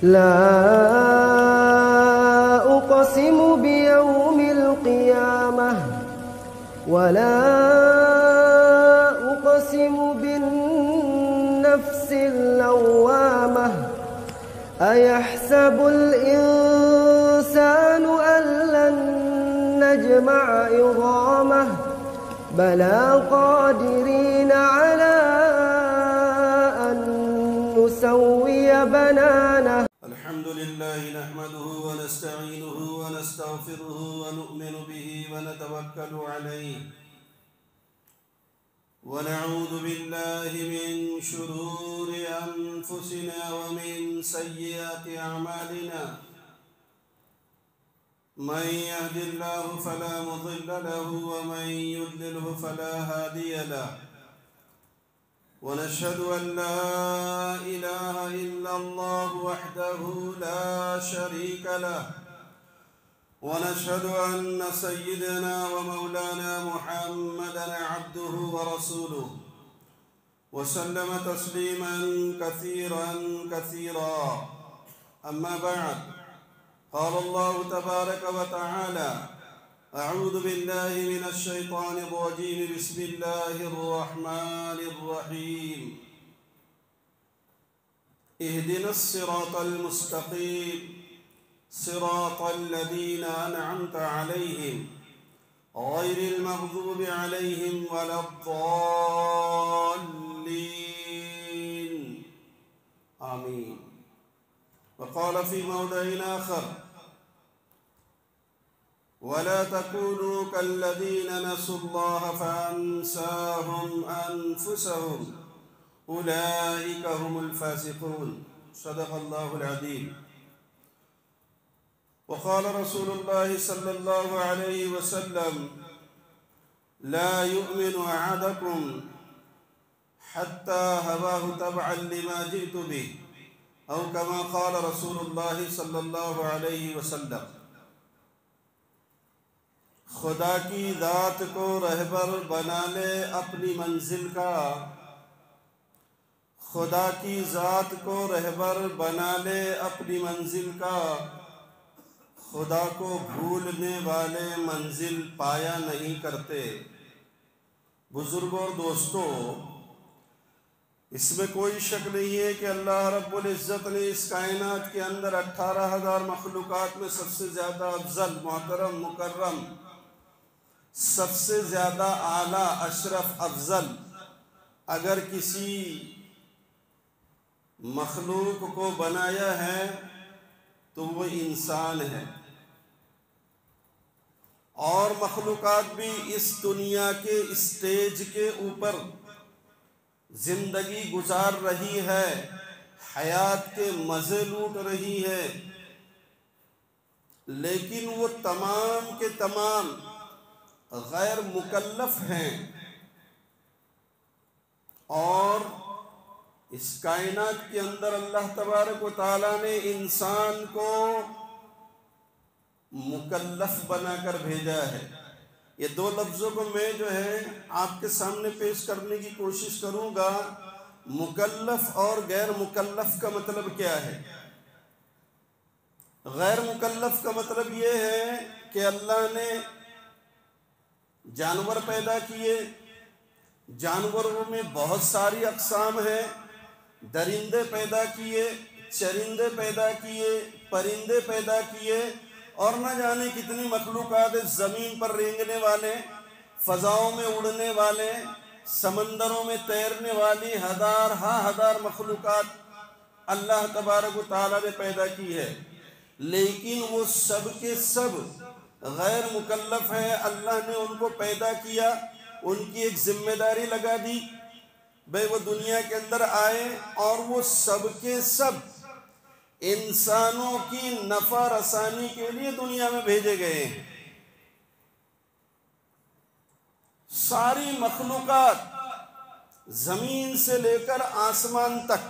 لا أقسم بيوم القيامة ولا أقسم بالنفس اللوامة أيحسب الإنسان أن لن نجمع عظامه بلى قادرين على أن نسوي بنانه. الحمد لله نحمده ونستعينه ونستغفره ونؤمن به ونتوكل عليه ونعوذ بالله من شرور أنفسنا ومن سيئات أعمالنا من يهد الله فلا مضل له ومن يضلله فلا هادي له ونشهد أن لا إله إلا الله وحده لا شريك له ونشهد أن سيدنا ومولانا محمدا عبده ورسوله وسلم تسليما كثيرا أما بعد قال الله تبارك وتعالى أعوذ بالله من الشيطان الرجيم بسم الله الرحمن الرحيم اهدنا الصراط المستقيم صراط الذين أنعمت عليهم غير المغضوب عليهم ولا الضالين آمين. وقال في موضع آخر ولا تكونوا كالذين نسوا الله فأنساهم أنفسهم أولئك هم الفاسقون. صدق الله العظيم. وقال رسول الله صلى الله عليه وسلم لا يؤمن أحدكم حتى هواه تبعا لما جئت به أو كما قال رسول الله صلى الله عليه وسلم. خدا کی ذات کو رہبر بنا لے اپنی منزل کا، خدا کی ذات کو رہبر بنا لے اپنی منزل کا، خدا کو بھولنے والے منزل پایا نہیں کرتے. بزرگوں اور دوستو، اس میں کوئی شک نہیں ہے کہ اللہ رب العزت نے اس کائنات کے اندر 18,000 مخلوقات میں سب سے زیادہ افضل، محترم، مکرم، سب سے زیادہ اعلیٰ، اشرف، افضل اگر کسی مخلوق کو بنایا ہے تو وہ انسان ہے. اور مخلوقات بھی اس دنیا کے اسٹیج کے اوپر زندگی گزار رہی ہے، حیات کے مزے لوٹ رہی ہے، لیکن وہ تمام کے تمام غیر مکلف ہیں. اور اس کائنات کے اندر اللہ تبارک و تعالیٰ نے انسان کو مکلف بنا کر بھیجا ہے. یہ دو لفظوں کو میں جو ہے آپ کے سامنے پیش کرنے کی کوشش کروں گا. مکلف اور غیر مکلف کا مطلب کیا ہے؟ غیر مکلف کا مطلب یہ ہے کہ اللہ نے جانور پیدا کیے، جانوروں میں بہت ساری اقسام ہیں، درندے پیدا کیے، چرندے پیدا کیے، پرندے پیدا کیے، اور نہ جانے کتنی مخلوقات، زمین پر رینگنے والے، فضاؤں میں اڑنے والے، سمندروں میں تیرنے والی ہزار مخلوقات اللہ تبارک و تعالیٰ نے پیدا کی ہے. لیکن وہ سب کے سب غیر مکلف ہے. اللہ نے ان کو پیدا کیا، ان کی ایک ذمہ داری لگا دی، بھئی وہ دنیا کے اندر آئے اور وہ سب کے سب انسانوں کی نفع رسانی کے لیے دنیا میں بھیجے گئے ہیں. ساری مخلوقات زمین سے لے کر آسمان تک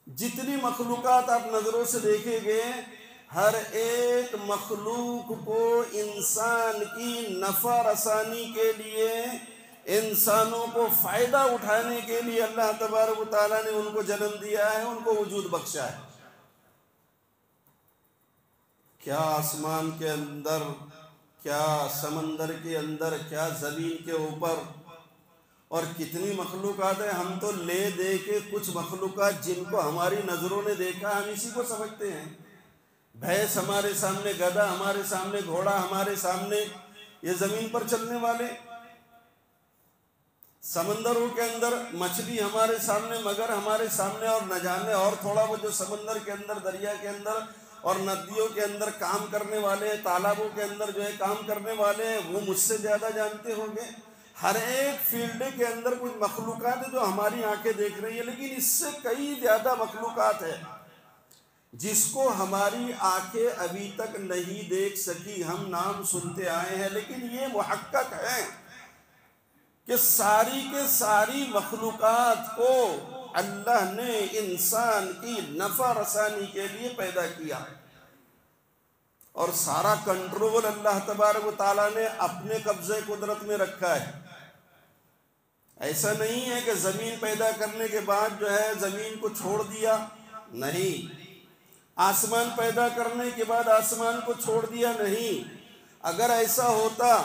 جتنی مخلوقات آپ نظروں سے دیکھیں گے، ہر ایک مخلوق کو انسان کی نفع رسانی کے لیے، انسانوں کو فائدہ اٹھانے کے لیے اللہ تبارک و تعالیٰ نے ان کو جنم دیا ہے، ان کو وجود بخشا ہے. کیا آسمان کے اندر، کیا سمندر کے اندر، کیا زمین کے اوپر، اور کتنی مخلوقات ہیں. ہم تو لے دے کے کچھ مخلوقات جن کو ہماری نظروں نے دیکھا ہم اسی کو سمجھتے ہیں. بھینس ہمارے سامنے، گدھا ہمارے سامنے، گھوڑا ہمارے سامنے، یہ زمین پر چلنے والے. سمندروں کے اندر مچھلی ہمارے سامنے، مگر ہمارے سامنے، اور نہ جانے اور تھوڑا وہ جو سمندر کے اندر، دریا کے اندر اور ندیوں کے اندر کام کرنے والے ہیں، تالابوں کے اندر جو ہے کام کرنے والے ہیں، وہ مجھ سے زیادہ جانتے ہوں گے. ہر ایک فیلڈ کے اندر کچھ مخلوقات ہیں جو ہماری آنکھیں دیکھ رہی ہیں، لیکن اس سے کئی زیادہ مخلوقات ہیں جس کو ہماری آنکھیں ابھی تک نہیں دیکھ سکی. ہم نام سنتے آئے ہیں، لیکن یہ محقق ہے کہ ساری کے ساری مخلوقات کو اللہ نے انسان کی نفع رسانی کے لیے پیدا کیا، اور سارا کنٹرول اللہ تبارک و تعالیٰ نے اپنے قبضے قدرت میں رکھا ہے. ایسا نہیں ہے کہ زمین پیدا کرنے کے بعد جو ہے زمین کو چھوڑ دیا، نہیں. آسمان پیدا کرنے کے بعد آسمان کو چھوڑ دیا، نہیں. اگر ایسا ہوتا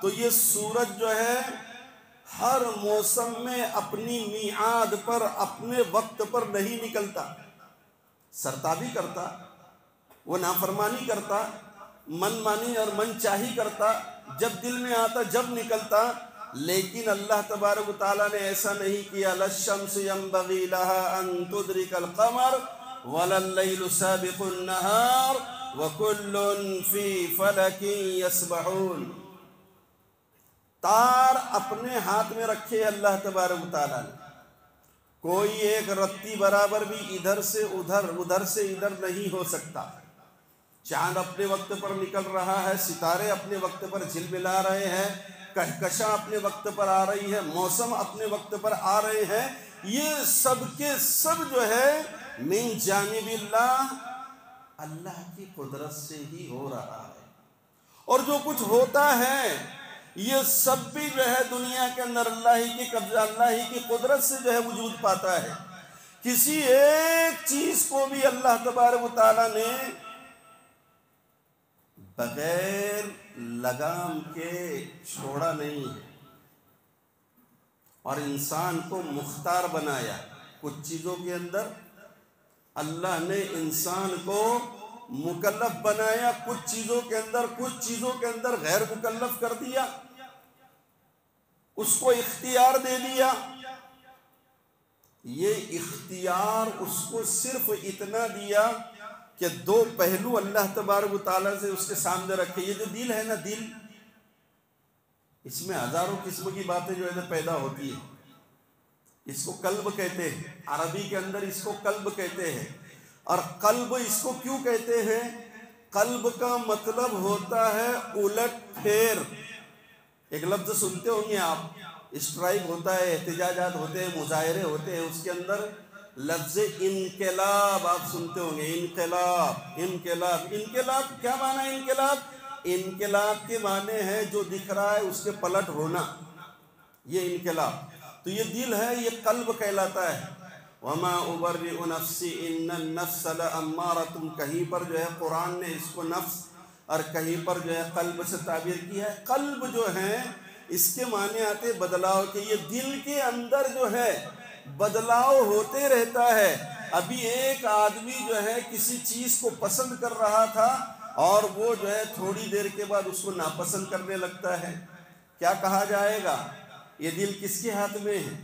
تو یہ سورج جو ہے ہر موسم میں اپنی میعاد پر، اپنے وقت پر نہیں نکلتا، سرتابی کرتا، وہ نافرمانی کرتا، من مانی اور من چاہی کرتا، جب دل میں آتا جب نکلتا. لیکن اللہ تبارک و تعالیٰ نے ایسا نہیں کیا. لَلشَّمْسُ يَنبَغِي لَهَا أَن تُدْرِكَ الْقَمَرَ وَلَا اللَّيْلُ سَابِقُ النَّهَارِ وَكُلٌّ فِي فَلَكٍ يَسْبَحُونَ. تار اپنے ہاتھ میں رکھے اللہ تبارک و تعالیٰ نے. کوئی ایک رتی برابر بھی ادھر سے ادھر، ادھر سے ادھر نہیں ہو سکتا. چاند اپنے وقت پر نکل رہا ہے، ستارے اپنے وقت پر جھلملا رہے ہیں، کہکشاں اپنے وقت پر آ رہی ہے، موسم اپنے وقت پر آ رہے ہیں. یہ سب کے سب جو ہے من جانب اللہ، اللہ کی قدرت سے ہی ہو رہا ہے. اور جو کچھ ہوتا ہے یہ سب بھی جو ہے دنیا کے اندر اللہ ہی کی قبضہ، اللہ ہی کی قدرت سے جو ہے وجود پاتا ہے. کسی ایک چیز کو بھی اللہ تبارک و تعالیٰ نے بغیر لگام کے چھوڑا نہیں ہے، اور انسان کو مختار بنایا. کچھ چیزوں کے اندر اللہ نے انسان کو مکلف بنایا، کچھ چیزوں کے اندر غیر مکلف کر دیا، اس کو اختیار دے دیا. یہ اختیار اس کو صرف اتنا دیا کہ دو پہلو اللہ تبارک و تعالیٰ سے اس کے سامنے رکھے. یہ جو دل ہے نا، دل، اس میں ہزاروں قسم کی باتیں جو ہے پیدا ہوتی ہیں. اس کو قلب کہتے ہیں، عربی کے اندر اس کو قلب کہتے ہیں. اور قلب اس کو کیوں کہتے ہیں؟ قلب کا مطلب ہوتا ہے الٹ پھیر. ایک لفظ سنتے ہوں گے آپ، اسٹرائک ہوتا ہے، احتجاجات ہوتے ہیں، مظاہرے ہوتے ہیں، اس کے اندر لفظ انقلاب آپ سنتے ہوں گے. انقلاب، انقلاب. انقلاب کیا معنی ہے؟ انقلاب کے معنی ہے جو دکھ رہا ہے اس کے پلٹ ہونا، یہ انقلاب. تو یہ دل ہے، یہ قلب کہلاتا ہے. وَمَا أُبَرِّئُ نَفْسِي إِنَّ النَّفْسَ لَأَمَّارَةٌ، کہیں پر جو ہے قرآن نے اس کو نفس اور کہیں پر جو ہے قلب سے تعبیر کیا ہے. قلب جو ہے اس کے معنی آتے بدلاؤ کے. یہ دل کے اندر جو ہے بدلاؤ ہوتے رہتا ہے. ابھی ایک آدمی جو ہے کسی چیز کو پسند کر رہا تھا اور وہ جو ہے تھوڑی دیر کے بعد اس کو ناپسند کرنے لگتا ہے. کیا کہا جائے گا؟ یہ دل کس کے ہاتھ میں ہے؟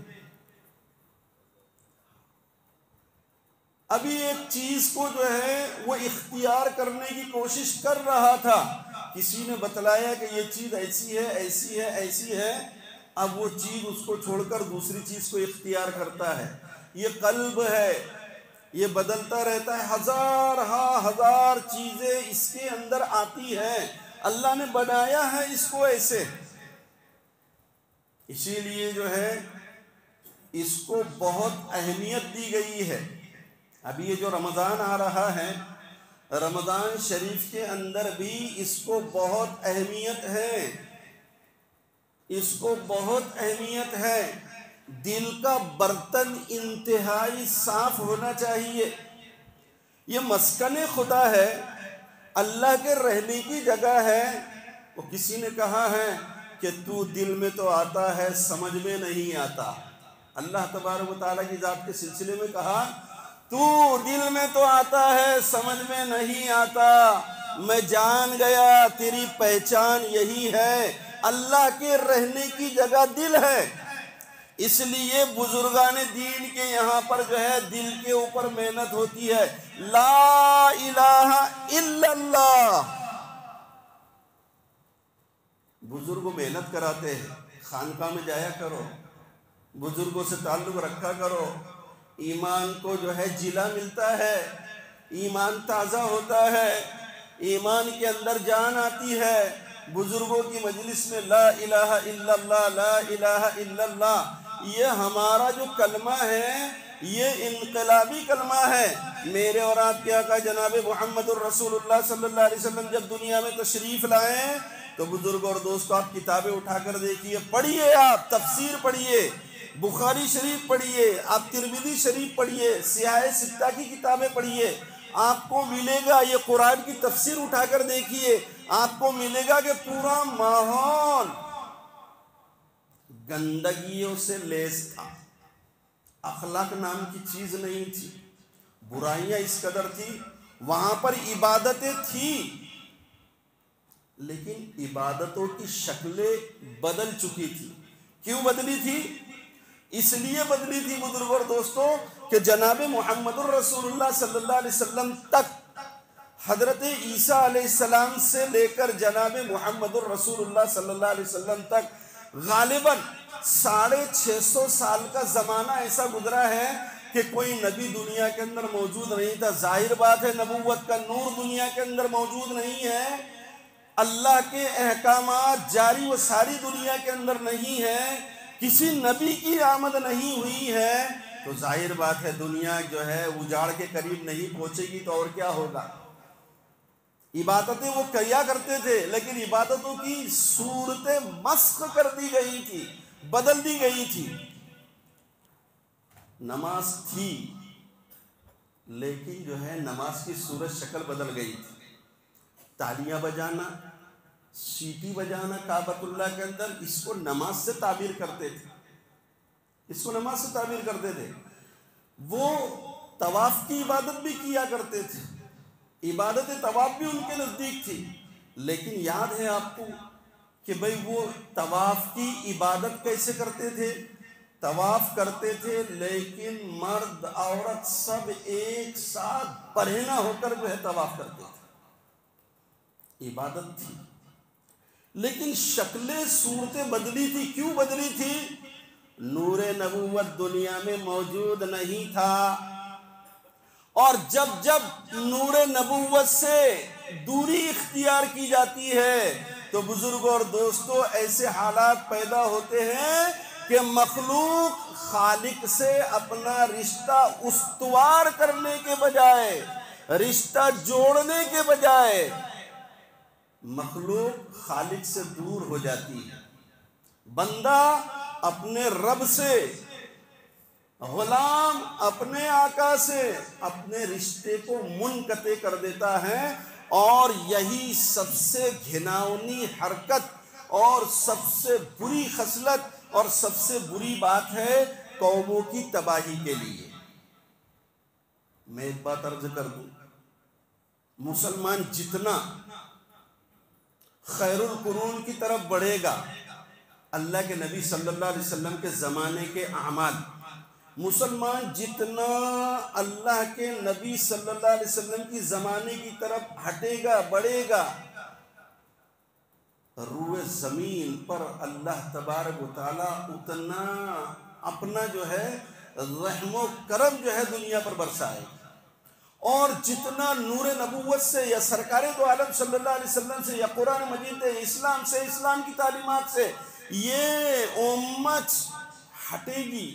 ابھی ایک چیز کو جو ہے وہ اختیار کرنے کی کوشش کر رہا تھا، کسی نے بتلایا کہ یہ چیز ایسی ہے، ایسی ہے، ایسی ہے. اب وہ چیز اس کو چھوڑ کر دوسری چیز کو اختیار کرتا ہے. یہ قلب ہے، یہ بدلتا رہتا ہے. ہزار چیزیں اس کے اندر آتی ہیں. اللہ نے بنایا ہے اس کو ایسے. اسی لیے جو ہے اس کو بہت اہمیت دی گئی ہے. ابھی یہ جو رمضان آ رہا ہے، رمضان شریف کے اندر بھی اس کو بہت اہمیت ہے، اس کو بہت اہمیت ہے. دل کا برتن انتہائی صاف ہونا چاہیے. یہ مسکن خدا ہے، اللہ کے رہنے کی جگہ ہے۔ وہ کسی نے کہا ہے کہ تو دل میں تو آتا ہے سمجھ میں نہیں آتا۔ اللہ تبارک و تعالیٰ کی ذات کے سلسلے میں کہا تو دل میں تو آتا ہے سمجھ میں نہیں آتا، میں جان گیا تیری پہچان یہی ہے، اللہ کے رہنے کی جگہ دل ہے۔ اس لیے بزرگان دین کے یہاں پر جو ہے دل کے اوپر محنت ہوتی ہے۔ لا الہ الا اللہ، بزرگ محنت کراتے ہیں، خانقاہ میں جایا کرو، بزرگوں سے تعلق رکھا کرو، ایمان کو جو ہے جلا ملتا ہے، ایمان تازہ ہوتا ہے، ایمان کے اندر جان آتی ہے۔ بزرگوں کی مجلس میں لا الہ الا اللہ، لا الہ الا اللہ، یہ ہمارا جو کلمہ ہے یہ انقلابی کلمہ ہے۔ میرے اور آپ کے آقا جناب محمد الرسول اللہ صلی اللہ علیہ وسلم جب دنیا میں تشریف لائے تو بزرگ اور دوستو آپ کتابیں اٹھا کر دیکھیے، پڑھیے، آپ تفسیر پڑھیے، بخاری شریف پڑھیے، آپ ترمذی شریف پڑھیے، سیاہ ستہ کی کتابیں پڑھیے، آپ کو ملے گا یہ قرآن کی تفسیر اٹھا کر دیکھیے، آپ کو ملے گا کہ پورا ماحول گندگیوں سے لیس تھا، اخلاق نام کی چیز نہیں تھی، برائیاں اس قدر تھی، وہاں پر عبادتیں تھیں لیکن عبادتوں کی شکلیں بدل چکی تھی۔ کیوں بدلی تھی؟ اس لیے بدلی تھی بزرگوں اور دوستوں کہ جناب محمد الرسول اللہ صلی اللہ علیہ وسلم تک، حضرت عیسیٰ علیہ السلام سے لے کر جناب محمد الرسول اللہ صلی اللہ علیہ وسلم تک غالباً 650 سال کا زمانہ ایسا گزرا ہے کہ کوئی نبی دنیا کے اندر موجود نہیں تھا۔ ظاہر بات ہے نبوت کا نور دنیا کے اندر موجود نہیں ہے، اللہ کے احکامات جاری و ساری دنیا کے اندر نہیں ہے، کسی نبی کی آمد نہیں ہوئی ہے، تو ظاہر بات ہے دنیا جو ہے اجاڑ کے قریب نہیں پہنچے گی تو اور کیا ہوگا۔ عبادتیں وہ کیا کرتے تھے لیکن عبادتوں کی صورتیں مسخ کر دی گئی تھی، بدل دی گئی تھی۔ نماز تھی لیکن جو ہے نماز کی صورت شکل بدل گئی تھی۔ تالیاں بجانا، سیٹی بجانا کعبۃ اللہ کے اندر، اس کو نماز سے تعبیر کرتے تھے، اس کو نماز سے تعبیر کرتے تھے۔ وہ طواف کی عبادت بھی کیا کرتے تھے، عبادت طواف بھی ان کے نزدیک تھی، لیکن یاد ہے آپ کو کہ بھئی وہ طواف کی عبادت کیسے کرتے تھے؟ طواف کرتے تھے لیکن مرد عورت سب ایک ساتھ پرہنہ ہو کر جو ہے طواف کرتے تھے، عبادت تھی لیکن شکلیں صورتیں بدلی تھی۔ کیوں بدلی تھی؟ نور نبوت دنیا میں موجود نہیں تھا، اور جب جب نور نبوت سے دوری اختیار کی جاتی ہے تو بزرگوں اور دوستوں ایسے حالات پیدا ہوتے ہیں کہ مخلوق خالق سے اپنا رشتہ استوار کرنے کے بجائے، رشتہ جوڑنے کے بجائے، مخلوق خالق سے دور ہو جاتی ہے۔ بندہ اپنے رب سے، غلام اپنے آقا سے اپنے رشتے کو منقطع کر دیتا ہے، اور یہی سب سے گھناؤنی حرکت اور سب سے بری خصلت اور سب سے بری بات ہے قوموں کی تباہی کے لیے۔ میں ایک بات عرض کر دوں، مسلمان جتنا خیر القرون کی طرف بڑھے گا، اللہ کے نبی صلی اللہ علیہ وسلم کے زمانے کے اعمال، مسلمان جتنا اللہ کے نبی صلی اللہ علیہ وسلم کی زمانے کی طرف ہٹے گا، بڑھے گا، روئے زمین پر اللہ تبارک و تعالیٰ اتنا اپنا جو ہے رحم و کرم جو ہے دنیا پر برسائے، اور جتنا نور نبوت سے یا سرکار دو عالم صلی اللہ علیہ وسلم سے یا قرآن مجید اسلام سے، اسلام کی تعلیمات سے یہ امت ہٹے گی،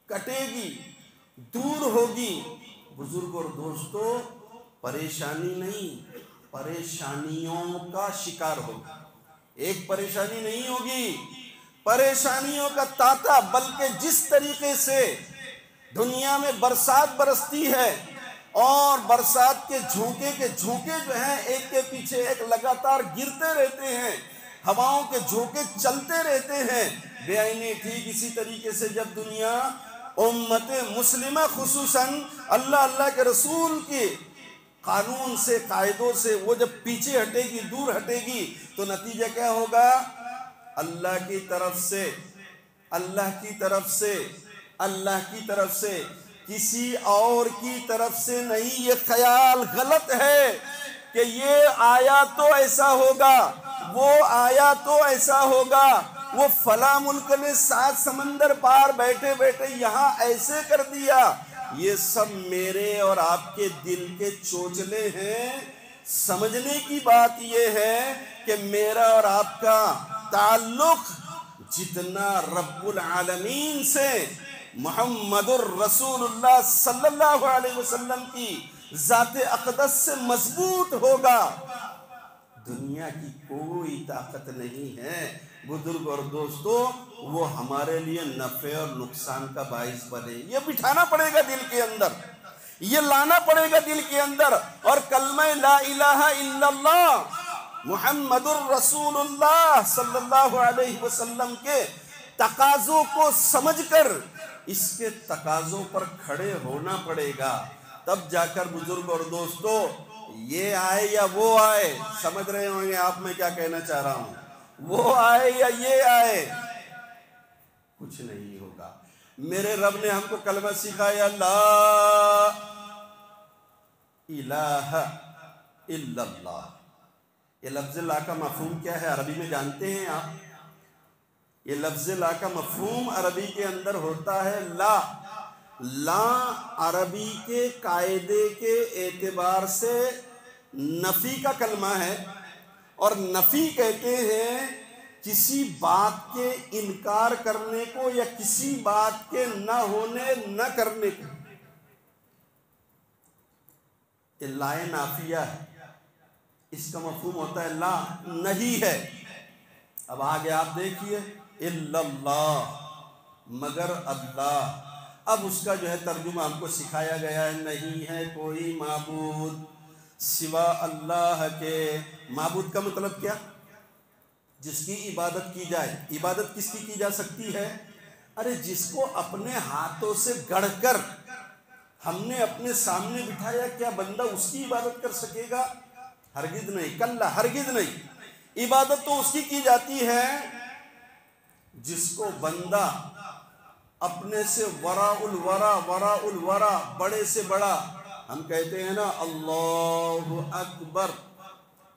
کٹے گی، دور ہوگی، بزرگ اور دوستو پریشانی نہیں، پریشانیوں کا شکار ہوگی۔ ایک پریشانی نہیں ہوگی، پریشانیوں کا تاتا، بلکہ جس طریقے سے دنیا میں برسات برستی ہے، اور برسات کے جھونکے جو ہیں ایک کے پیچھے ایک لگاتار گرتے رہتے ہیں، ہواؤں کے جھونکے چلتے رہتے ہیں۔ بے آئینی ٹھیک اسی طریقے سے جب دنیا امت مسلمہ خصوصاً اللہ کے رسول کی قانون سے، قاعدوں سے وہ جب پیچھے ہٹے گی، دور ہٹے گی، تو نتیجہ کیا ہوگا؟ اللہ کی طرف سے کسی اور کی طرف سے نہیں۔ یہ خیال غلط ہے کہ یہ آیا تو ایسا ہوگا، وہ آیا تو ایسا ہوگا، وہ فلاں ملک نے 7 سمندر پار بیٹھے بیٹھے یہاں ایسے کر دیا۔ یہ سب میرے اور آپ کے دل کے چوچلے ہیں۔ سمجھنے کی بات یہ ہے کہ میرا اور آپ کا تعلق جتنا رب العالمین سے، محمد الرسول اللہ صلی اللہ علیہ وسلم کی ذات اقدس سے مضبوط ہوگا، دنیا کی کوئی طاقت نہیں ہے بزرگ اور دوستو وہ ہمارے لیے نفع اور نقصان کا باعث بنے۔ یہ بٹھانا پڑے گا دل کے اندر، یہ لانا پڑے گا دل کے اندر، اور کلمہ لا الہ الا اللہ محمد الرسول اللہ صلی اللہ علیہ وسلم کے تقاضوں کو سمجھ کر اس کے تقاضوں پر کھڑے ہونا پڑے گا، تب جا کر بزرگ اور دوستو یہ آئے یا وہ آئے، سمجھ رہے ہوں گے آپ میں کیا کہنا چاہ رہا ہوں، وہ آئے یا یہ آئے، کچھ نہیں ہوگا۔ میرے رب نے ہم کو کلمہ سکھایا لا الہ الا اللہ۔ یہ لفظ لا کا مفہوم کیا ہے عربی میں جانتے ہیں آپ؟ یہ لفظ لا کا مفہوم عربی کے اندر ہوتا ہے لا۔ لا عربی کے قاعدے کے اعتبار سے نفی کا کلمہ ہے، اور نفی کہتے ہیں کسی بات کے انکار کرنے کو یا کسی بات کے نہ ہونے نہ کرنے کو۔ یہ لا نافیہ ہے، اس کا مفہوم ہوتا ہے لا نہیں ہے۔ اب آگے آپ دیکھیے الا اللہ مگر اللہ، اب اس کا جو ہے ترجمہ ہم کو سکھایا گیا ہے نہیں ہے کوئی معبود سوا اللہ کے۔ معبود کا مطلب کیا؟ جس کی عبادت کی جائے۔ عبادت کس کی جا سکتی ہے؟ ارے جس کو اپنے ہاتھوں سے گڑھ کر ہم نے اپنے سامنے بٹھایا، کیا بندہ اس کی عبادت کر سکے گا؟ ہرگز نہیں، کلا ہرگز نہیں۔ عبادت تو اس کی جاتی ہے جس کو بندہ اپنے سے وراء الورا بڑے سے بڑا، ہم کہتے ہیں نا اللہ اکبر،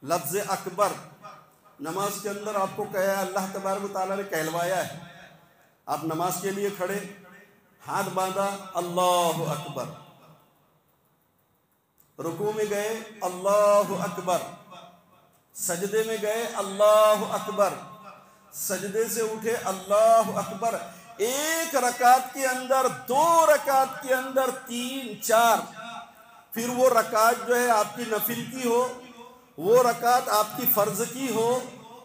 لفظ اکبر نماز کے اندر آپ کو کہا اللہ تبارک و تعالیٰ نے کہلوایا ہے، آپ نماز کے لیے کھڑے، ہاتھ باندھا اللہ اکبر، رکوع میں گئے اللہ اکبر، سجدے میں گئے اللہ اکبر، سجدے سے اٹھے اللہ اکبر، ایک رکعت کے اندر، 2 رکعت کے اندر، 3 4، پھر وہ رکعت جو ہے آپ کی نفل کی ہو، وہ رکعت آپ کی فرض کی ہو،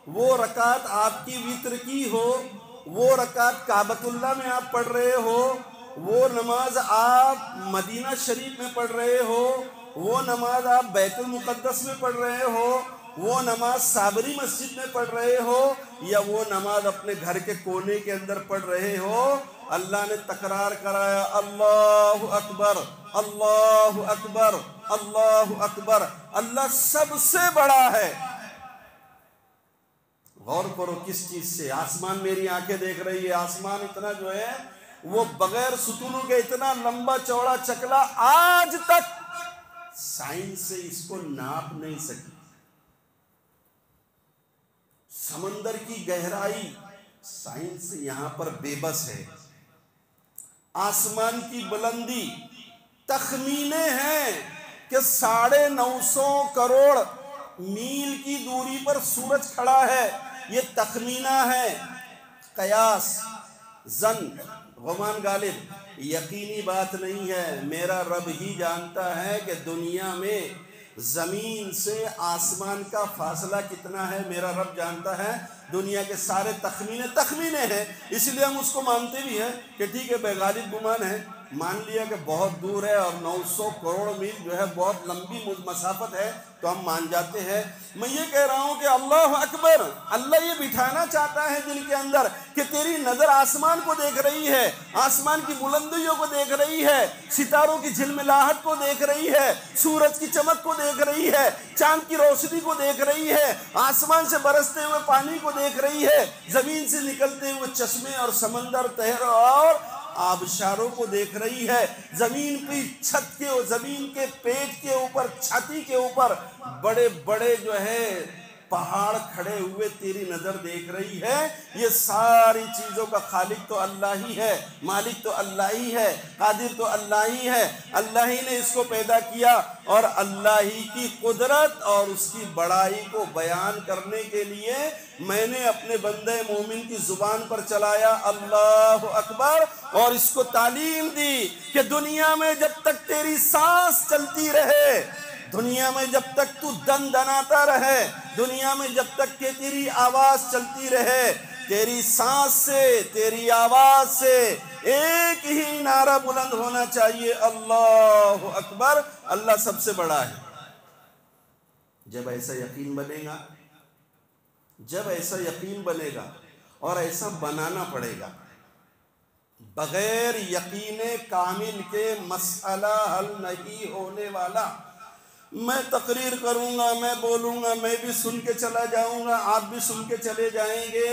وہ رکعت آپ کی وتر کی ہو، وہ رکعت کعبۃ اللہ میں آپ پڑھ رہے ہو، وہ نماز آپ مدینہ شریف میں پڑھ رہے ہو، وہ نماز آپ بیت المقدس میں پڑھ رہے ہو، وہ نماز صابری مسجد میں پڑھ رہے ہو، یا وہ نماز اپنے گھر کے کونے کے اندر پڑھ رہے ہو، اللہ نے تکرار کرایا اللہ اکبر اللہ اکبر اللہ اکبر، اللہ سب سے بڑا ہے۔ غور کرو کس چیز سے؟ آسمان میری آنکھیں دیکھ رہی ہے، آسمان اتنا جو ہے وہ بغیر ستونوں کے اتنا لمبا چوڑا چکلا، آج تک سائنس سے اس کو ناپ نہیں سکی۔ سمندر کی گہرائی سائنس یہاں پر بے بس ہے، آسمان کی بلندی تخمینے ہیں کہ 950 کروڑ میل کی دوری پر سورج کھڑا ہے، یہ تخمینہ ہے، قیاس، ظن، گمان غالب، یقینی بات نہیں ہے۔ میرا رب ہی جانتا ہے کہ دنیا میں زمین سے آسمان کا فاصلہ کتنا ہے، میرا رب جانتا ہے۔ دنیا کے سارے تخمینے ہیں، اس لیے ہم اس کو مانتے بھی ہیں کہ ٹھیک ہے بے غالب گمان ہے، مان لیا کہ بہت دور ہے اور 900 کروڑ میل جو ہے بہت لمبی مسافت ہے تو ہم مان جاتے ہیں۔ میں یہ کہہ رہا ہوں کہ اللہ اکبر، اللہ یہ بٹھانا چاہتا ہے دل کے اندر کہ تیری نظر آسمان کو دیکھ رہی ہے، آسمان کی بلندیوں کو دیکھ رہی ہے، ستاروں کی جھلملاہٹ کو دیکھ رہی ہے، سورج کی چمک کو دیکھ رہی ہے، چاند کی روشنی کو دیکھ رہی ہے، آسمان سے برستے ہوئے پانی کو دیکھ رہی ہے، زمین سے نکلتے ہوئے چشمے اور سمندر تہر اور آبشاروں کو دیکھ رہی ہے، زمین کی چھت کے، زمین کے پیٹ کے اوپر، چھاتی کے اوپر بڑے بڑے جو ہے پہاڑ کھڑے ہوئے تیری نظر دیکھ رہی ہے۔ یہ ساری چیزوں کا خالق تو اللہ ہی ہے، مالک تو اللہ ہی ہے، قادر تو اللہ ہی ہے، اللہ ہی نے اس کو پیدا کیا، اور اللہ ہی کی قدرت اور اس کی بڑائی کو بیان کرنے کے لیے میں نے اپنے بندے مومن کی زبان پر چلایا اللہ اکبر، اور اس کو تعلیم دی کہ دنیا میں جب تک تیری سانس چلتی رہے، دنیا میں جب تک تو دن دناتا رہے، دنیا میں جب تک کہ تیری آواز چلتی رہے، تیری سانس سے، تیری آواز سے ایک ہی نعرہ بلند ہونا چاہیے، اللہ اکبر، اللہ سب سے بڑا ہے۔ جب ایسا یقین بنے گا، جب ایسا یقین بنے گا، اور ایسا بنانا پڑے گا، بغیر یقین کامل کے مسئلہ حل نہیں ہونے والا۔ میں تقریر کروں گا، میں بولوں گا، میں بھی سن کے چلا جاؤں گا، آپ بھی سن کے چلے جائیں گے،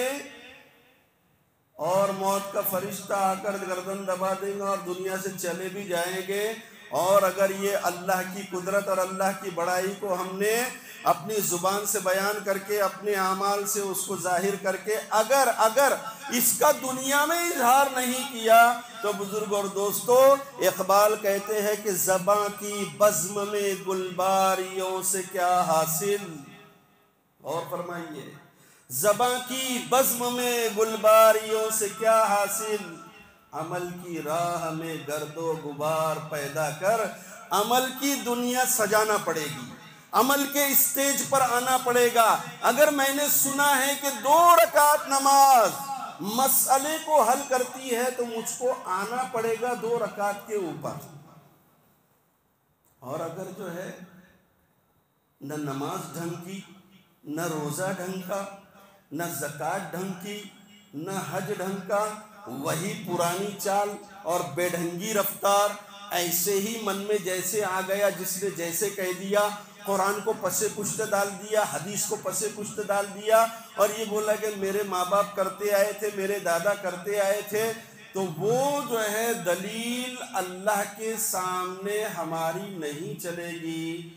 اور موت کا فرشتہ آ کر گردن دبا دے گا اور دنیا سے چلے بھی جائیں گے۔ اور اگر یہ اللہ کی قدرت اور اللہ کی بڑائی کو ہم نے اپنی زبان سے بیان کر کے، اپنے اعمال سے اس کو ظاہر کر کے اگر اس کا دنیا میں اظہار نہیں کیا، تو بزرگ اور دوستو، اقبال کہتے ہیں کہ زباں کی بزم میں گلباریوں سے کیا حاصل، اور فرمائیے، زباں کی بزم میں گلباریوں سے کیا حاصل، عمل کی راہ میں گرد و غبار پیدا کر، عمل کی دنیا سجانا پڑے گی، عمل کے اسٹیج پر آنا پڑے گا۔ اگر میں نے سنا ہے کہ 2 رکعت نماز مسئلے کو حل کرتی ہے، تو مجھ کو آنا پڑے گا 2 رکعت کے اوپر۔ اور اگر جو ہے نہ نماز ڈھنگ کی، نہ روزہ ڈھنگ کا، نہ زکوٰۃ ڈھنگ کی، نہ حج ڈھنگ کا، وہی پرانی چال اور بے ڈھنگی رفتار، ایسے ہی من میں جیسے آ گیا، جس نے جیسے کہہ دیا، قرآن کو پسے پشت ڈال دیا، حدیث کو پسے پشت ڈال دیا، اور یہ بولا کہ میرے ماں باپ کرتے آئے تھے، میرے دادا کرتے آئے تھے، تو وہ جو ہے دلیل اللہ کے سامنے ہماری نہیں چلے گی۔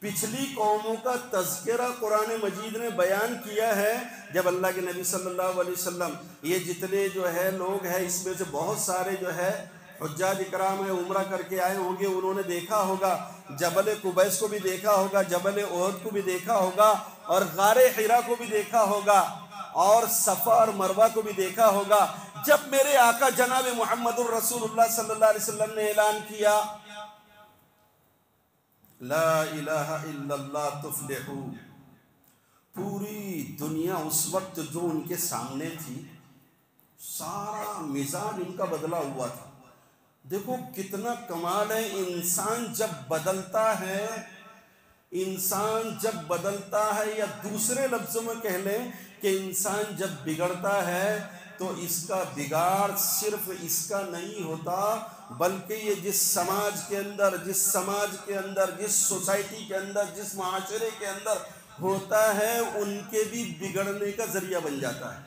پچھلی قوموں کا تذکرہ قرآن مجید نے بیان کیا ہے، جب اللہ کے نبی صلی اللہ علیہ وسلم، یہ جتنے جو ہے لوگ ہیں، اس میں سے بہت سارے جو ہے حجاج اکرام ہیں، عمرہ کر کے آئے ہوں گے، انہوں نے دیکھا ہوگا جبل قبیس کو بھی دیکھا ہوگا، جبل احد کو بھی دیکھا ہوگا، اور غار حرا کو بھی دیکھا ہوگا، اور صفا اور مروہ کو بھی دیکھا ہوگا۔ جب میرے آقا جناب محمد الرسول اللہ صلی اللہ علیہ وسلم نے اعلان کیا لا الہ الا اللہ تفلحو، پوری دنیا اس وقت جو ان کے سامنے تھی، سارا مزاج ان کا بدلا ہوا تھا۔ دیکھو کتنا کمال ہے، انسان جب بدلتا ہے، انسان جب بدلتا ہے، یا دوسرے لفظوں میں کہہ لیں کہ انسان جب بگڑتا ہے، تو اس کا بگاڑ صرف اس کا نہیں ہوتا، بلکہ یہ جس سماج کے اندر، جس سوسائٹی کے اندر، جس معاشرے کے اندر ہوتا ہے، ان کے بھی بگڑنے کا ذریعہ بن جاتا ہے۔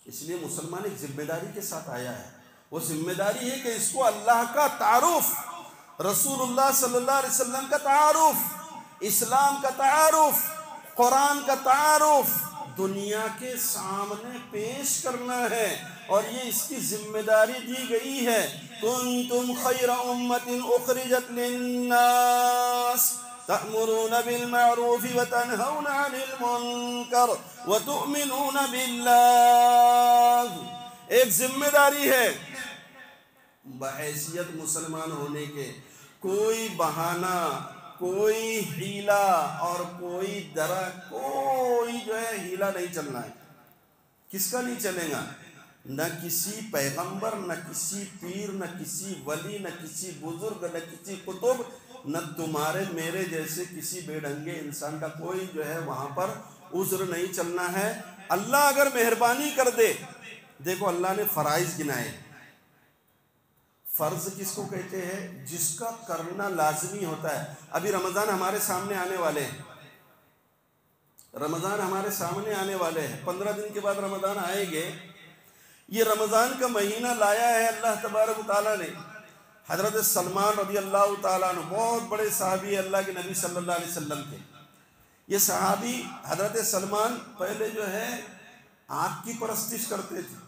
اس لیے مسلمان ایک ذمہ داری کے ساتھ آیا ہے، وہ ذمہ داری ہے کہ اس کو اللہ کا تعارف، رسول اللہ صلی اللہ علیہ وسلم کا تعارف، اسلام کا تعارف، قرآن کا تعارف دنیا کے سامنے پیش کرنا ہے، اور یہ اس کی ذمہ داری دی گئی ہے۔ کنتم خیر امت اخرجت للناس تأمرون بالمعروف وتنہون عن المنکر وتؤمنون باللہ۔ ایک ذمہ داری ہے، بحیثیت مسلمان ہونے کے کوئی بہانہ، کوئی ہیلا اور کوئی درا، کوئی جو ہے ہیلا نہیں چلنا ہے۔ کس کا نہیں چلے گا؟ نہ کسی پیغمبر، نہ کسی پیر، نہ کسی ولی، نہ کسی بزرگ، نہ کسی قطب، نہ تمہارے میرے جیسے کسی بے ڈھنگے انسان کا کوئی جو ہے وہاں پر عذر نہیں چلنا ہے۔ اللہ اگر مہربانی کر دے، دیکھو اللہ نے فرائض گنائے۔ فرض کس کو کہتے ہیں؟ جس کا کرنا لازمی ہوتا ہے۔ ابھی رمضان ہمارے سامنے آنے والے ہیں، رمضان ہمارے سامنے آنے والے ہیں، 15 دن کے بعد رمضان آئیں گے۔ یہ رمضان کا مہینہ لایا ہے اللہ تبارک و تعالیٰ نے۔ حضرت سلمان رضی اللہ تعالیٰ عنہ بہت بڑے صحابی اللہ کے نبی صلی اللہ علیہ وسلم کے۔ یہ صحابی حضرت سلمان پہلے جو ہے آگ کی پرستش کرتے تھے،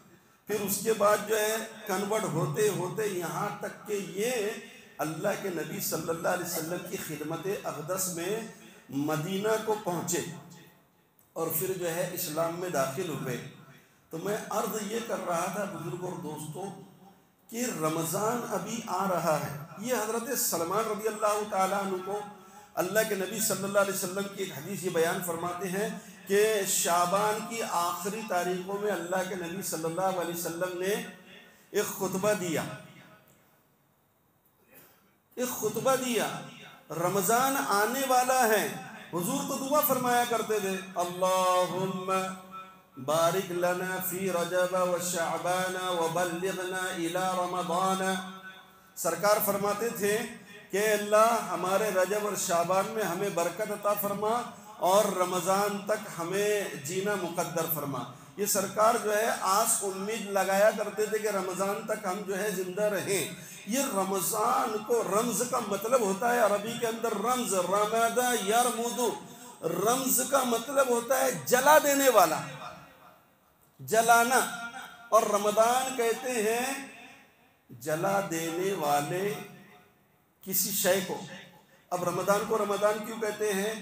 پھر اس کے بعد جو ہے کنورٹ ہوتے ہوتے یہاں تک کہ یہ اللہ کے نبی صلی اللہ علیہ وسلم کی خدمت اقدس میں مدینہ کو پہنچے اور پھر جو ہے اسلام میں داخل ہوئے۔ تو میں عرض یہ کر رہا تھا بزرگوں اور دوستوں کہ رمضان ابھی آ رہا ہے۔ یہ حضرت سلمان رضی اللہ تعالیٰ عنہ کو اللہ کے نبی صلی اللہ علیہ وسلم کی ایک حدیث یہ بیان فرماتے ہیں کہ شعبان کی آخری تاریخوں میں اللہ کے نبی صلی اللہ علیہ وسلم نے ایک خطبہ دیا، رمضان آنے والا ہے۔ حضور تو دعا فرمایا کرتے تھے، اللہم بارک لنا فی رجب و شعبان و بلغنا الی رمضان۔ سرکار فرماتے تھے کہ اللہ ہمارے رجب اور شعبان میں ہمیں برکت عطا فرما اور رمضان تک ہمیں جینا مقدر فرما۔ یہ سرکار جو ہے آس امید لگایا کرتے تھے کہ رمضان تک ہم جو ہے زندہ رہیں۔ یہ رمضان کو، رمز کا مطلب ہوتا ہے عربی کے اندر رمز، رمض یرمض، رمز کا مطلب ہوتا ہے جلا دینے والا، جلانا، اور رمضان کہتے ہیں جلا دینے والے کسی شے کو۔ اب رمضان کو رمضان کیوں کہتے ہیں؟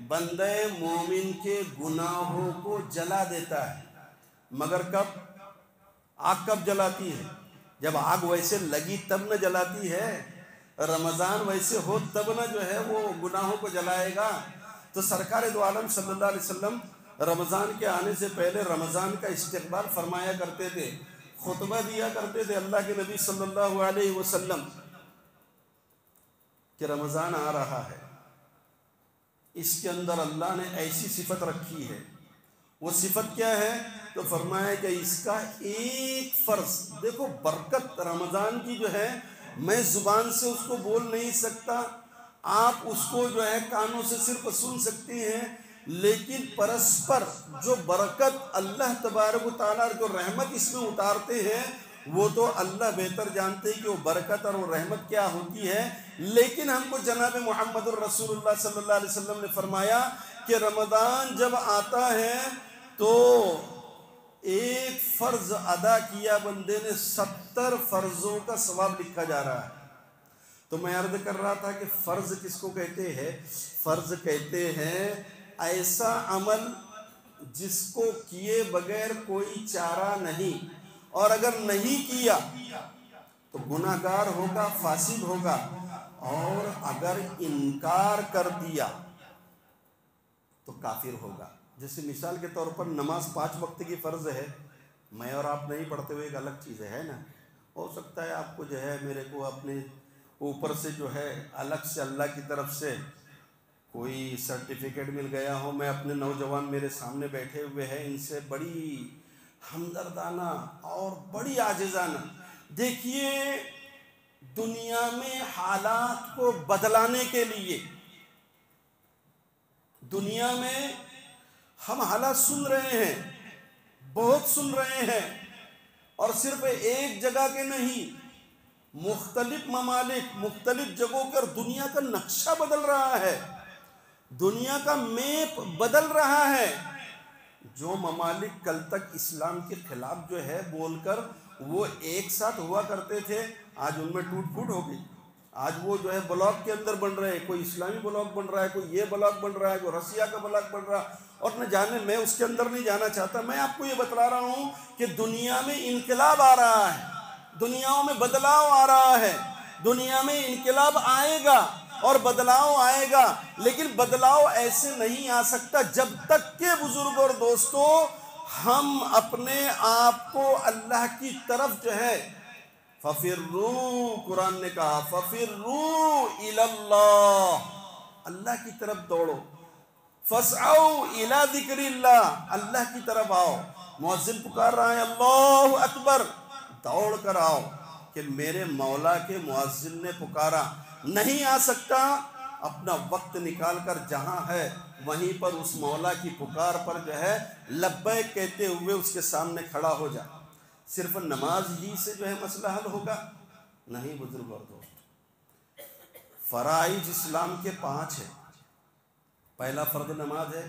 بندہ مومن کے گناہوں کو جلا دیتا ہے، مگر کب؟ آگ کب جلاتی ہے؟ جب آگ ویسے لگی تب نہ جلاتی ہے، رمضان ویسے ہو تب نہ جو ہے وہ گناہوں کو جلائے گا۔ تو سرکار دو عالم صلی اللہ علیہ وسلم رمضان کے آنے سے پہلے رمضان کا استقبال فرمایا کرتے تھے، خطبہ دیا کرتے تھے اللہ کے نبی صلی اللہ علیہ وسلم کہ رمضان آ رہا ہے، اس کے اندر اللہ نے ایسی صفت رکھی ہے۔ وہ صفت کیا ہے؟ تو فرمایا کہ اس کا ایک فرض، دیکھو برکت رمضان کی جو ہے میں زبان سے اس کو بول نہیں سکتا، آپ اس کو جو ہے کانوں سے صرف سن سکتے ہیں، لیکن پرسپر جو برکت اللہ تبارک و تعالیٰ جو رحمت اس میں اتارتے ہیں وہ تو اللہ بہتر جانتے ہیں کہ وہ برکت اور وہ رحمت کیا ہوتی ہے۔ لیکن ہم کو جناب محمد الرسول اللہ صلی اللہ علیہ وسلم نے فرمایا کہ رمضان جب آتا ہے تو ایک فرض ادا کیا بندے نے 70 فرضوں کا ثواب لکھا جا رہا ہے۔ تو میں عرض کر رہا تھا کہ فرض کس کو کہتے ہیں؟ فرض کہتے ہیں ایسا عمل جس کو کیے بغیر کوئی چارہ نہیں، اور اگر نہیں کیا تو گناہگار ہوگا، فاسد ہوگا، اور اگر انکار کر دیا تو کافر ہوگا۔ جیسے مثال کے طور پر نماز 5 وقت کی فرض ہے، میں اور آپ نہیں پڑھتے ہوئے ایک الگ چیز ہے نا۔ ہو سکتا ہے آپ کو جو ہے میرے کو اپنے اوپر سے جو ہے الگ سے اللہ کی طرف سے کوئی سرٹیفکیٹ مل گیا ہو، میں اپنے نوجوان میرے سامنے بیٹھے ہوئے ہیں، ان سے بڑی ہمدردانہ اور بڑی عاجزانہ، دیکھیے دنیا میں حالات کو بدلانے کے لیے، دنیا میں ہم حالات سن رہے ہیں، بہت سن رہے ہیں، اور صرف ایک جگہ کے نہیں، مختلف ممالک، مختلف جگہوں پر دنیا کا نقشہ بدل رہا ہے، دنیا کا میپ بدل رہا ہے۔ جو ممالک کل تک اسلام کے خلاف جو ہے بول کر وہ ایک ساتھ ہوا کرتے تھے، آج ان میں ٹوٹ پھوٹ ہو گئی۔ آج وہ جو ہے بلاک کے اندر بن رہے ہیں، کوئی اسلامی بلاک بن رہا ہے، کوئی یہ بلاک بن رہا ہے، کوئی رسیا کا بلاک بن رہا ہے، اور نہ جانے، میں اس کے اندر نہیں جانا چاہتا۔ میں آپ کو یہ بتلا رہا ہوں کہ دنیا میں انقلاب آ رہا ہے، دنیاؤں میں بدلاؤ آ رہا ہے، دنیا میں انقلاب آئے گا اور بدلاؤ آئے گا، لیکن بدلاؤ ایسے نہیں آ سکتا جب تک کہ بزرگ اور دوستوں ہم اپنے آپ کو اللہ کی طرف جو ہے فَفِرُّوا، قرآن نے کہا فَفِرُّوا إِلَى اللَّهِ، اللہ کی طرف دوڑو، فَاسْعَوْا إِلَى ذِكْرِ اللَّهِ، اللہ کی طرف آؤ۔ مؤذن پکار رہا ہے اللہ اکبر، دوڑ کر آؤ کہ میرے مولا کے مؤذن نے پکارا۔ نہیں آ سکتا، اپنا وقت نکال کر جہاں ہے وہیں پر اس مولا کی پکار پر جو ہے لبیک کہتے ہوئے اس کے سامنے کھڑا ہو جا۔ صرف نماز ہی سے جو ہے مسئلہ حل ہوگا؟ نہیں بزرگ اور دوست، فرائض اسلام کے 5 ہیں۔ پہلا فرض نماز ہے،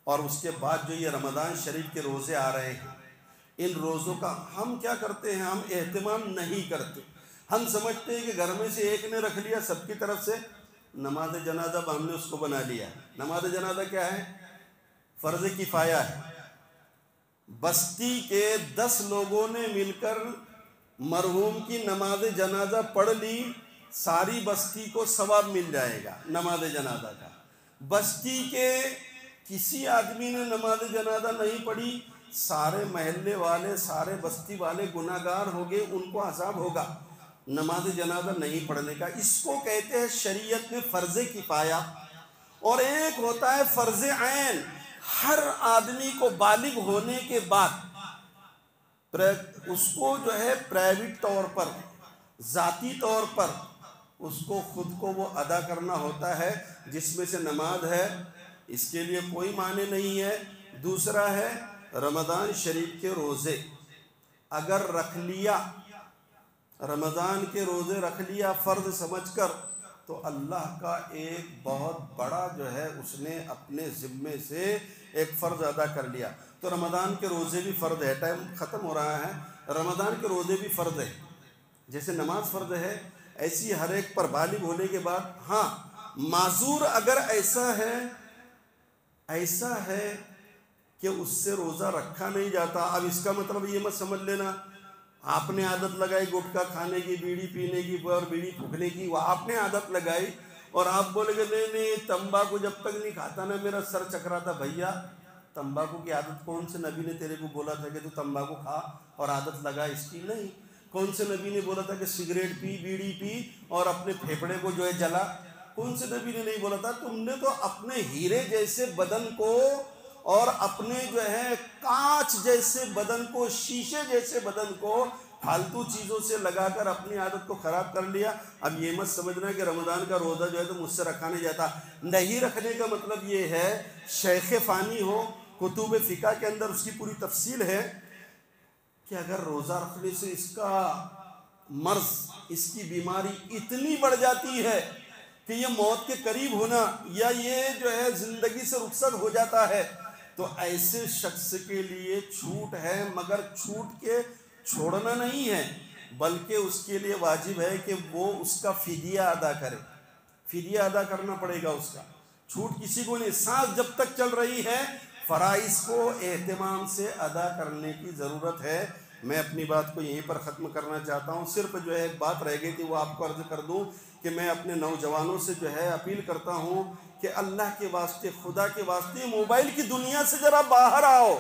اور اس کے بعد جو یہ رمضان شریف کے روزے آ رہے ہیں، ان روزوں کا ہم کیا کرتے ہیں؟ ہم اہتمام نہیں کرتے۔ ہم سمجھتے ہیں کہ گھر میں سے ایک نے رکھ لیا، سب کی طرف سے نماز جنازہ ہم نے اس کو بنا لیا۔ نماز جنازہ کیا ہے؟ فرض کفایہ ہے۔ بستی کے 10 لوگوں نے مل کر مرحوم کی نماز جنازہ پڑھ لی، ساری بستی کو ثواب مل جائے گا نماز جنازہ کا۔ بستی کے کسی آدمی نے نماز جنازہ نہیں پڑھی، سارے محلے والے، سارے بستی والے گناہ گار ہو گئے، ان کو عذاب ہوگا نماز جنازہ نہیں پڑھنے کا۔ اس کو کہتے ہیں شریعت میں فرض کفایہ، اور ایک ہوتا ہے فرض عین۔ ہر آدمی کو بالغ ہونے کے بعد اس کو جو ہے پرائیویٹ طور پر، ذاتی طور پر اس کو خود کو وہ ادا کرنا ہوتا ہے، جس میں سے نماز ہے، اس کے لیے کوئی معنی نہیں ہے۔ دوسرا ہے رمضان شریف کے روزے، اگر رکھ لیا، رمضان کے روزے رکھ لیا فرض سمجھ کر، تو اللہ کا ایک بہت بڑا جو ہے اس نے اپنے ذمے سے ایک فرض ادا کر لیا۔ تو رمضان کے روزے بھی فرض ہے، ٹائم ختم ہو رہا ہے، رمضان کے روزے بھی فرض ہے، جیسے نماز فرض ہے ایسی ہر ایک پر بالغ ہونے کے بعد۔ ہاں معذور اگر ایسا ہے کہ اس سے روزہ رکھا نہیں جاتا، اب اس کا مطلب یہ مت سمجھ لینا آپ نے عادت لگائی گٹکا کھانے کی، بیڑی پینے کی اور بیڑی پھونکنے کی، وہ آپ نے عادت لگائی، اور آپ بولے کہ نہیں تمباکو جب تک نہیں کھاتا نا میرا سر چکراتا۔ بھیا تمباکو کی عادت کون سے نبی نے تیرے کو بولا تھا کہ تو تمباکو کھا اور عادت لگا اس کی؟ نہیں۔ کون سے نبی نے بولا تھا کہ سگریٹ پی، بیڑی پی اور اپنے پھیپھڑے کو جو ہے جلا؟ کون سے نبی نے نہیں بولا تھا؟ تم نے تو اپنے ہیرے جیسے بدن کو اور اپنے جو ہے کانچ جیسے بدن کو، شیشے جیسے بدن کو فالتو چیزوں سے لگا کر اپنی عادت کو خراب کر لیا۔ اب یہ مت سمجھنا کہ رمضان کا روزہ جو ہے تو مجھ سے رکھا نہیں جاتا۔ نہیں رکھنے کا مطلب یہ ہے، شیخ فانی ہو، کتب فقہ کے اندر اس کی پوری تفصیل ہے کہ اگر روزہ رکھنے سے اس کا مرض، اس کی بیماری اتنی بڑھ جاتی ہے کہ یہ موت کے قریب ہونا یا یہ جو ہے زندگی سے رخصت ہو جاتا ہے، تو ایسے شخص کے لیے چھوٹ ہے، مگر چھوٹ کے چھوڑنا نہیں ہے، بلکہ اس کے لیے واجب ہے کہ وہ اس کا فدیہ ادا کرے۔ فدیہ ادا کرنا پڑے گا اس کا۔ چھوٹ کسی کو نہیں، سانس جب تک چل رہی ہے فرائض کو اہتمام سے ادا کرنے کی ضرورت ہے۔ میں اپنی بات کو یہیں پر ختم کرنا چاہتا ہوں۔ صرف جو ہے ایک بات رہ گئی تھی، وہ آپ کو عرض کر دوں کہ میں اپنے نوجوانوں سے جو ہے اپیل کرتا ہوں کہ اللہ کے واسطے، خدا کے واسطے، موبائل کی دنیا سے ذرا باہر آؤ،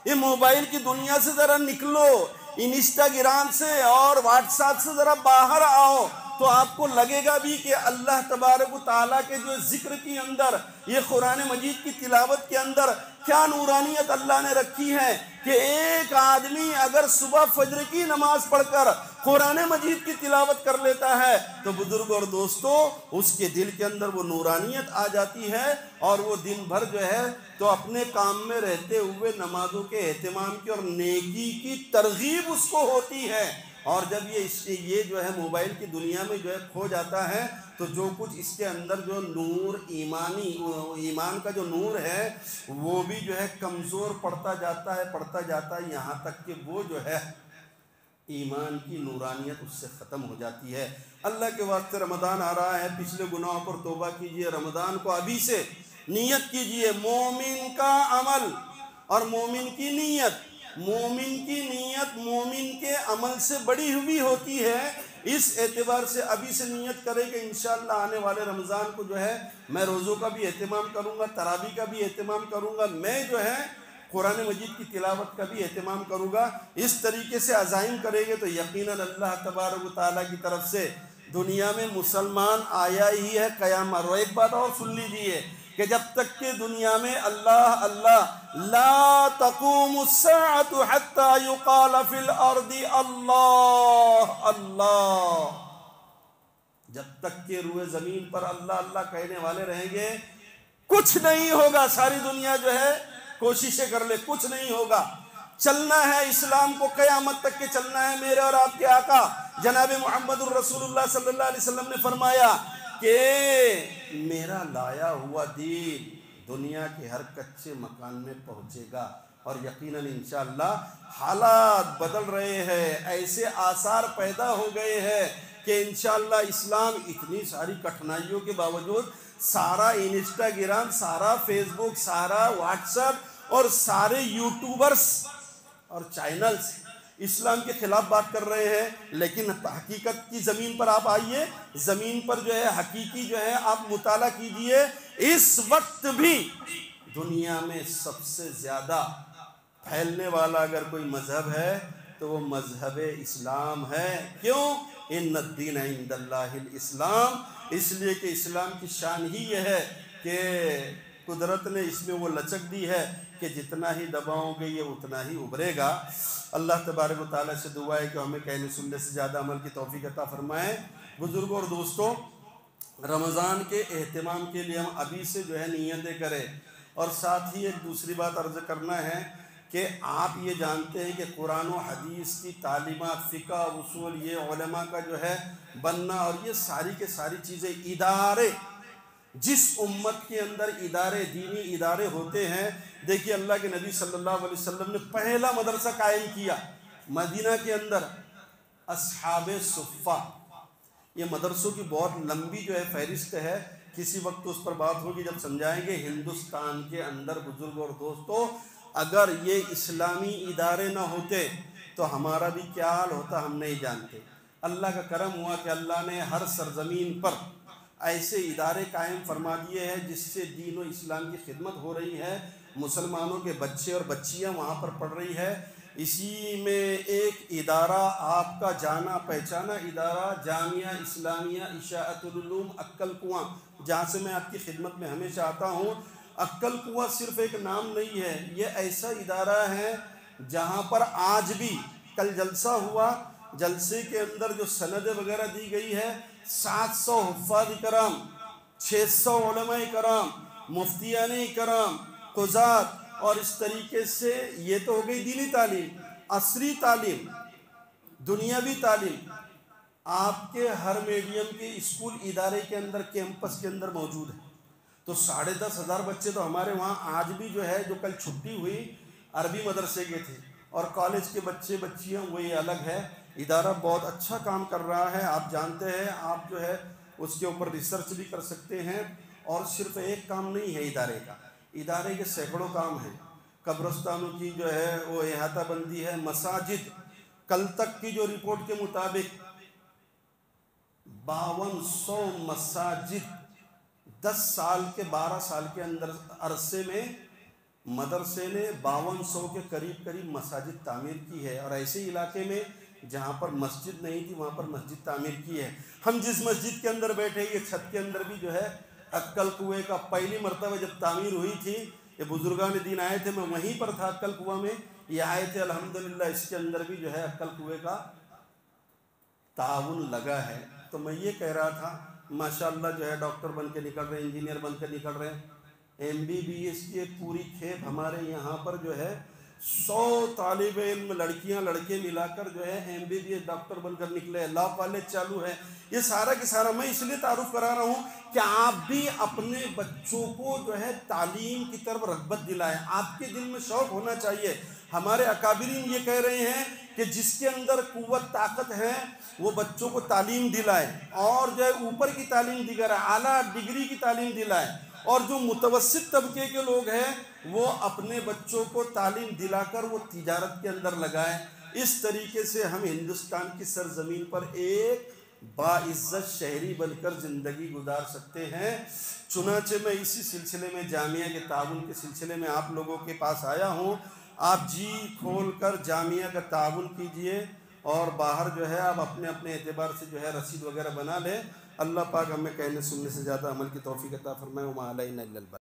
یہ موبائل کی دنیا سے ذرا نکلو، انسٹاگرام سے اور واٹس ایپ سے ذرا باہر آؤ، تو آپ کو لگے گا بھی کہ اللہ تبارک و تعالیٰ کے جو ذکر کی اندر، یہ قرآن مجید کی تلاوت کے اندر کیا نورانیت اللہ نے رکھی ہے کہ ایک آدمی اگر صبح فجر کی نماز پڑھ کر قرآن مجید کی تلاوت کر لیتا ہے تو بزرگ اور دوستو اس کے دل کے اندر وہ نورانیت آ جاتی ہے، اور وہ دن بھر جو ہے تو اپنے کام میں رہتے ہوئے نمازوں کے اہتمام کی اور نیکی کی ترغیب اس کو ہوتی ہے۔ اور جب یہ جو ہے موبائل کی دنیا میں جو ہے کھو جاتا ہے تو جو کچھ اس کے اندر جو نور ایمان کا جو نور ہے وہ بھی جو ہے کمزور پڑتا جاتا ہے یہاں تک کہ وہ جو ہے ایمان کی نورانیت اس سے ختم ہو جاتی ہے۔ اللہ کے واسطے رمضان آ رہا ہے، پچھلے گناہوں پر توبہ کیجئے، رمضان کو ابھی سے نیت کیجئے۔ مومن کا عمل اور مومن کی نیت، مومن کے عمل سے بڑی ہوئی ہوتی ہے۔ اس اعتبار سے ابھی سے نیت کرے کہ انشاءاللہ آنے والے رمضان کو جو ہے میں روزوں کا بھی اہتمام کروں گا، تراویح کا بھی اہتمام کروں گا، میں جو ہے قرآن مجید کی تلاوت کا بھی اہتمام کروں گا. اس طریقے سے عزائم کریں گے تو یقیناً اللہ تبارک و تعالیٰ کی طرف سے دنیا میں مسلمان آیا ہی ہے قیامت. اور ایک بات اور سن لیجیے کہ جب تک کہ دنیا میں اللہ اللہ لا تقوم الساعة حتى يقال في الارض اللہ اللہ، جب تک کہ روئے زمین پر اللہ اللہ کہنے والے رہیں گے کچھ نہیں ہوگا. ساری دنیا جو ہے کوششیں کر لے، کچھ نہیں ہوگا. چلنا ہے اسلام کو قیامت تک کے چلنا ہے. میرے اور آپ کے آقا جناب محمد الرسول اللہ صلی اللہ علیہ وسلم نے فرمایا کہ میرا لایا ہوا دین دنیا کے ہر کچے مکان میں پہنچے گا. اور یقیناً انشاءاللہ حالات بدل رہے ہیں، ایسے آثار پیدا ہو گئے ہیں کہ انشاءاللہ اسلام اتنی ساری کٹھنائیوں کے باوجود سارا انسٹاگرام، سارا فیس بک، سارا واٹس ایپ اور سارے یوٹیوبرز اور چینلز اسلام کے خلاف بات کر رہے ہیں. لیکن حقیقت کی زمین پر آپ آئیے، زمین پر جو ہے حقیقی جو ہے آپ مطالعہ کیجئے. اس وقت بھی دنیا میں سب سے زیادہ پھیلنے والا اگر کوئی مذہب ہے تو وہ مذہب اسلام ہے. کیوں؟ ان الدین عند اللہ الاسلام. اس لیے کہ اسلام کی شان ہی یہ ہے کہ قدرت نے اس میں وہ لچک دی ہے کہ جتنا ہی دباؤ گے یہ اتنا ہی ابھرے گا. اللہ تبارک و تعالیٰ سے دعا ہے کہ ہمیں کہنے سننے سے زیادہ عمل کی توفیق عطا فرمائے. بزرگوں اور دوستوں، رمضان کے اہتمام کے لیے ہم ابھی سے جو ہے نیتیں کریں. اور ساتھ ہی ایک دوسری بات عرض کرنا ہے کہ آپ یہ جانتے ہیں کہ قرآن و حدیث کی تعلیمات، فقہ، اصول، یہ علماء کا جو ہے بننا اور یہ ساری کے ساری چیزیں، ادارے، جس امت کے اندر ادارے، دینی ادارے ہوتے ہیں. دیکھیے اللہ کے نبی صلی اللہ علیہ وسلم نے پہلا مدرسہ قائم کیا مدینہ کے اندر، اصحاب صفہ. یہ مدرسوں کی بہت لمبی جو ہے فہرست ہے، کسی وقت اس پر بات ہوگی جب سمجھائیں گے. ہندوستان کے اندر بزرگ اور دوستوں اگر یہ اسلامی ادارے نہ ہوتے تو ہمارا بھی کیا حال ہوتا ہم نہیں جانتے. اللہ کا کرم ہوا کہ اللہ نے ہر سرزمین پر ایسے ادارے قائم فرما دیے ہیں جس سے دین و اسلام کی خدمت ہو رہی ہے. مسلمانوں کے بچے اور بچیاں وہاں پر پڑھ رہی ہے. اسی میں ایک ادارہ آپ کا جانا پہچانا ادارہ جامعہ اسلامیہ اشاعت العلوم عقل کنواں، جہاں سے میں آپ کی خدمت میں ہمیشہ آتا ہوں. عقل کنواں صرف ایک نام نہیں ہے، یہ ایسا ادارہ ہے جہاں پر آج بھی، کل جلسہ ہوا، جلسے کے اندر جو سندیں وغیرہ دی گئی ہے 700 حفاظ کرام، 600 علماء کرام، مفتیان کرام، قضات، اور اس طریقے سے یہ تو ہو گئی دینی تعلیم. عصری تعلیم، دنیاوی تعلیم آپ کے ہر میڈیم کے اسکول ادارے کے اندر، کیمپس کے اندر موجود ہے. تو 10,500 بچے تو ہمارے وہاں آج بھی جو ہے، جو کل چھٹی ہوئی عربی مدرسے کے تھے، اور کالج کے بچے بچیاں وہی الگ ہے. ادارہ بہت اچھا کام کر رہا ہے. آپ جانتے ہیں، آپ جو ہے اس کے اوپر ریسرچ بھی کر سکتے ہیں. اور صرف ایک کام نہیں ہے ادارے کا، ادارے کے سینکڑوں کام ہیں. قبرستانوں کی جو ہے وہ احاطہ بندی ہے. مساجد، کل تک کی جو رپورٹ کے مطابق 5200 مساجد 10 سال کے 12 سال کے اندر عرصے میں مدرسے نے 5200 کے قریب مساجد تعمیر کی ہے. اور ایسے علاقے میں جہاں پر مسجد نہیں تھی وہاں پر مسجد تعمیر کی ہے. ہم جس مسجد کے اندر بیٹھے، یہ چھت کے اندر بھی جو ہے عقل کنویں کا پہلی مرتبہ جب تعمیر ہوئی تھی، یہ بزرگان دین آئے تھے، میں وہیں پر تھا عقل کنواں میں، یہ آئے تھے. الحمدللہ اس کے اندر بھی جو ہے عقل کنویں کا تعاون لگا ہے. تو میں یہ کہہ رہا تھا، ماشاءاللہ جو ہے ڈاکٹر بن کے نکل رہے ہیں، انجینئر بن کے نکل رہے ہیں. MBBS کی ایک پوری کھیپ ہمارے یہاں پر جو ہے 100 طالب علم، لڑکیاں لڑکے ملا کر جو ہے MBBS ڈاکٹر بن کر نکلے. لا کالج چالو ہے. یہ سارا کی سارا میں اس لیے تعارف کرا رہا ہوں کہ آپ بھی اپنے بچوں کو جو ہے تعلیم کی طرف رغبت دلائیں. آپ کے دل میں شوق ہونا چاہیے. ہمارے اکابرین یہ کہہ رہے ہیں کہ جس کے اندر قوت طاقت ہے وہ بچوں کو تعلیم دلائے، اور جو ہے اوپر کی تعلیم دیگر اعلیٰ ڈگری کی تعلیم دلائے. اور جو متوسط طبقے کے لوگ ہیں وہ اپنے بچوں کو تعلیم دلا کر وہ تجارت کے اندر لگائیں. اس طریقے سے ہم ہندوستان کی سرزمین پر ایک باعزت شہری بن کر زندگی گزار سکتے ہیں۔ چنانچہ میں اسی سلسلے میں جامعہ کے تعاون کے سلسلے میں آپ لوگوں کے پاس آیا ہوں۔ آپ جی کھول کر جامعہ کا تعاون کیجئے، اور باہر جو ہے آپ اپنے اپنے اعتبار سے جو ہے رسید وغیرہ بنا لیں۔ اللہ پاک ہمیں کہنے سننے سے زیادہ عمل کی توفیق عطا فرمائے۔ وما علینا الا البلاغ۔